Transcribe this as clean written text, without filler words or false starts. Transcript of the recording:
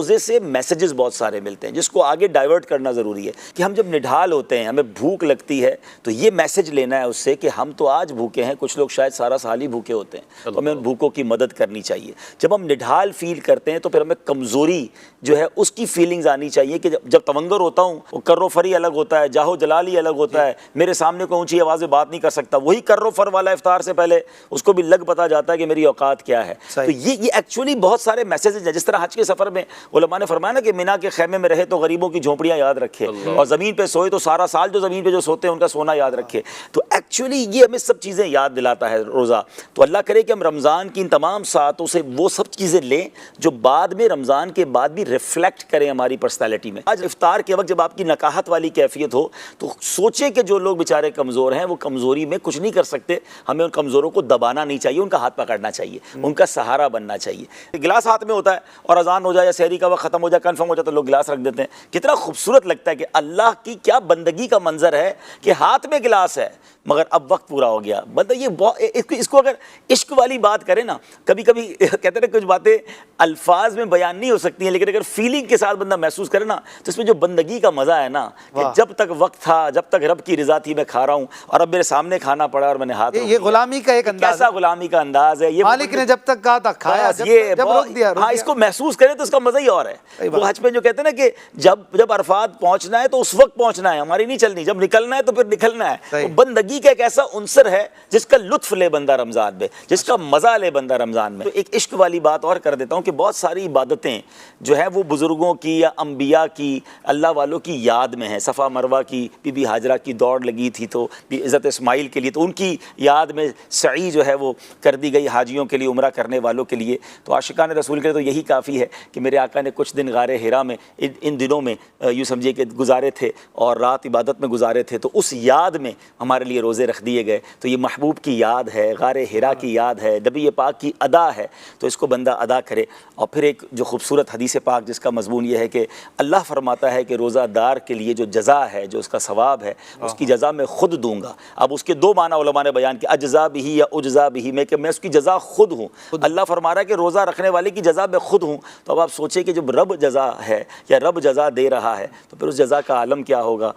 روزے سے میسیجز بہت سارے ملتے ہیں جس کو آگے ڈائیورٹ کرنا ضروری ہے کہ ہم جب نڈھال ہوتے ہیں ہمیں بھوک لگتی ہے تو یہ میسیج لینا ہے اس سے کہ ہم تو آج بھوکے ہیں، کچھ لوگ شاید سارا سال ہی بھوکے ہوتے ہیں، تو ہمیں ان بھوکوں کی مدد کرنی چاہیے۔ جب ہم نڈھال فیل کرتے ہیں تو پھر ہمیں کمزوری جو ہے اس کی فیلنگز آنی چاہیے کہ جب تونگر ہوتا ہوں وہ کر و فری الگ ہوتا ہے، جاہو جلالی الگ ہوتا ہے، میرے سامنے کوئی اونچی آواز میں بات نہیں کر سکتا، وہی کر و فر والا افطار سے پہلے اس کو بھی لگ پتا جاتا ہے کہ میری اوقات کیا ہے۔ تو یہ ایکچولی بہت سارے میسیجز ہیں۔ جس طرح حج کے سفر میں علماء نے فرمایا نا کہ مینا کے خیمے میں رہے تو غریبوں کی جھونپڑیاں یاد رکھے، اور زمین پہ سوئے تو سارا سال جو زمین پہ جو سوتے ہیں ان کا سونا یاد رکھے۔ تو ایکچولی یہ ہمیں سب چیزیں یاد دلاتا ہے روزہ۔ تو اللہ کرے کہ ہم رمضان کی ان تمام ساعتوں سے وہ سب چیزیں لیں جو بعد میں رمضان کے بعد بھی ریفلیکٹ کریں ہماری پرسنالٹی میں۔ آج افطار کے وقت جب آپ کی نکاحت والی کیفیت ہو تو سوچیں کہ جو لوگ بیچارے کمزور ہیں وہ کمزوری میں کچھ نہیں کر سکتے، ہمیں ان کمزوروں کو دبانا نہیں چاہیے، ان کا ہاتھ پکڑنا چاہیے، ان کا سہارا بننا چاہیے۔ گلاس ہاتھ میں ہوتا ہے اور اذان ہو جائے یا سحری کا وقت ختم ہو جائے، کنفرم ہو جائے تو لوگ گلاس رکھ دیتے ہیں۔ کتنا خوبصورت لگتا ہے کہ اللہ کی کیا بندگی کا منظر ہے کہ ہاتھ میں گلاس ہے مگر اب وقت پورا ہو گیا۔ بندہ یہ اس کو اگر عشق والی بات کرے نا، کبھی کبھی کہتے ہیں کچھ باتیں الفاظ میں بیان نہیں ہو سکتی ہیں، لیکن اگر فیلنگ کے ساتھ بندہ محسوس کرے نا تو اس میں جو بندگی کا مزہ ہے نا کہ جب تک وقت تھا، جب تک رب کی رضا تھی میں کھا رہا ہوں، اور اب میرے سامنے کھانا پڑا اور میں نے ہاتھ یہ غلامی کا ایک انداز، کیسا غلامی کا انداز ہے۔ یہ مالک نے جب تک کہا تھا کھایا، جب روک دیا۔ ہاں، اس کو محسوس کریں تو اس کا مزہ ہی اور ہے۔ وہ حج پہ جو کہتے ہیں نا کہ جب عرفات پہنچنا ہے تو اس وقت پہنچنا ہے، ہماری نہیں چلنی، جب نکلنا ہے تو پھر نکلنا ہے۔ بندگی کا ایک ایسا عنصر ہے جس کا لطف لے بندہ رمضان میں، جس کا مزہ لے بندہ رمضان میں۔ تو ایک عشق والی بات اور کر دیتا ہوں کہ بہت ساری عبادتیں جو ہے وہ بزرگوں کی یا انبیاء کی، اللہ والوں کی یاد میں ہیں۔ صفا مروہ کی بی بی ہاجرہ کی دوڑ لگی تھی تو حضرت اسماعیل کے لیے، تو ان کی یاد میں سعی جو ہے وہ کر دی گئی حاجیوں کے لیے، عمرہ کرنے والوں کے لیے۔ تو عاشقان رسول کے لیے تو یہی کافی ہے کہ میرے آقا نے کچھ دن غار حرا میں ان دنوں میں یوں سمجھیے کہ گزارے تھے اور رات عبادت میں گزارے تھے، تو اس یاد میں ہمارے لیے روزے رکھ دیے گئے۔ تو یہ محبوب کی یاد ہے، غار حرا کی یاد ہے، نبی پاک کی ادا ہے، تو اس کو بندہ ادا کرے۔ اور پھر ایک جو خوبصورت حدیث پاک جس کا مضمون یہ ہے کہ اللہ فرماتا ہے کہ روزہ دار کے لیے جو جزا ہے، جو اس کا ثواب ہے، اس کی جزا میں خود دوں گا۔ اب اس کے دو معنی علماء نے بیان کیا، اجزا بھی یا اجزا بھی، میں کہ میں اس کی جزا خود ہوں۔ اللہ فرما رہا ہے کہ روزہ رکھنے والے کی جزا میں خود ہوں۔ تو اب آپ سوچیں کہ جب رب جزا ہے یا رب جزا دے رہا ہے تو پھر اس جزا کا عالم کیا ہوگا۔